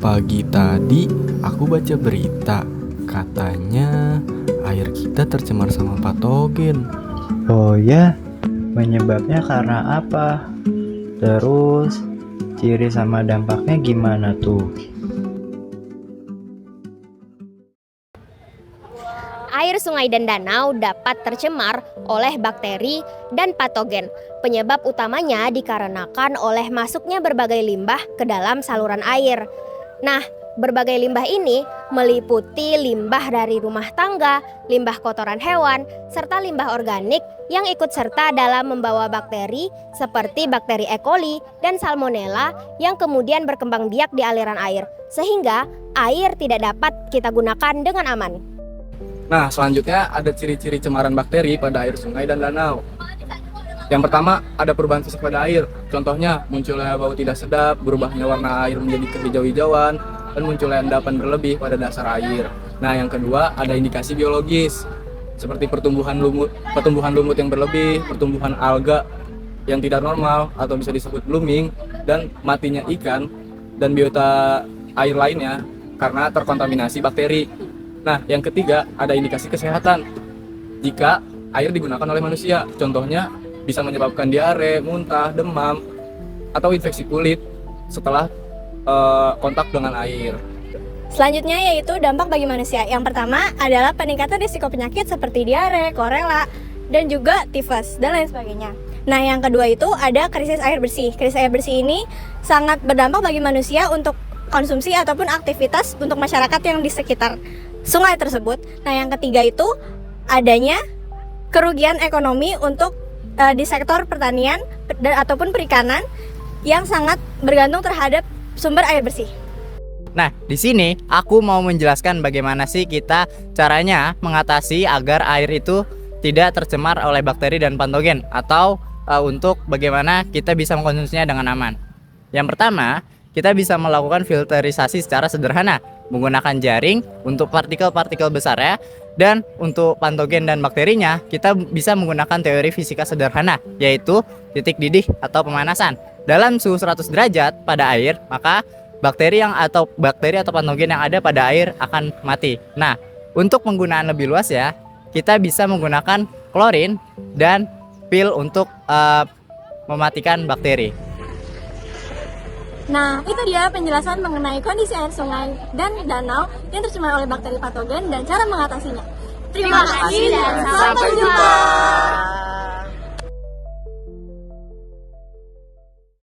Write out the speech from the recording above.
Pagi tadi aku baca berita, katanya air kita tercemar sama patogen. Oh ya, penyebabnya karena apa? Terus, ciri sama dampaknya gimana tuh? Air sungai dan danau dapat tercemar oleh bakteri dan patogen. Penyebab utamanya dikarenakan oleh masuknya berbagai limbah ke dalam saluran air. Nah, berbagai limbah ini meliputi limbah dari rumah tangga, limbah kotoran hewan, serta limbah organik yang ikut serta dalam membawa bakteri seperti bakteri E. coli dan Salmonella yang kemudian berkembang biak di aliran air, sehingga air tidak dapat kita gunakan dengan aman. Nah, selanjutnya ada ciri-ciri cemaran bakteri pada air sungai dan danau. Yang pertama, ada perubahan fisik pada air. Contohnya, munculnya bau tidak sedap, berubahnya warna air menjadi kehijau-hijauan, dan munculnya endapan berlebih pada dasar air. Nah, yang kedua, ada indikasi biologis, seperti pertumbuhan lumut yang berlebih, pertumbuhan alga yang tidak normal atau bisa disebut blooming, dan matinya ikan dan biota air lainnya karena terkontaminasi bakteri. Nah, yang ketiga, ada indikasi kesehatan. Jika air digunakan oleh manusia, contohnya bisa menyebabkan diare, muntah, demam, atau infeksi kulit setelah kontak dengan air. Selanjutnya yaitu dampak bagi manusia. Yang pertama adalah peningkatan risiko penyakit seperti diare, kolera, dan juga tifus, dan lain sebagainya. Nah, yang kedua itu ada krisis air bersih. Krisis air bersih ini sangat berdampak bagi manusia untuk konsumsi ataupun aktivitas untuk masyarakat yang di sekitar sungai tersebut. Nah, yang ketiga itu adanya kerugian ekonomi untuk di sektor pertanian ataupun perikanan yang sangat bergantung terhadap sumber air bersih. Nah, di sini aku mau menjelaskan bagaimana sih kita caranya mengatasi agar air itu tidak tercemar oleh bakteri dan patogen, atau untuk bagaimana kita bisa mengkonsumsinya dengan aman. Yang pertama, kita bisa melakukan filterisasi secara sederhana menggunakan jaring untuk partikel-partikel besarnya, dan untuk patogen dan bakterinya kita bisa menggunakan teori fisika sederhana, yaitu titik didih atau pemanasan. Dalam suhu 100 derajat pada air, maka bakteri atau patogen yang ada pada air akan mati. Nah, untuk penggunaan lebih luas ya, kita bisa menggunakan klorin dan pil untuk mematikan bakteri. Nah, itu dia penjelasan mengenai kondisi air sungai dan danau yang tercemar oleh bakteri patogen dan cara mengatasinya. Terima kasih dan sampai jumpa.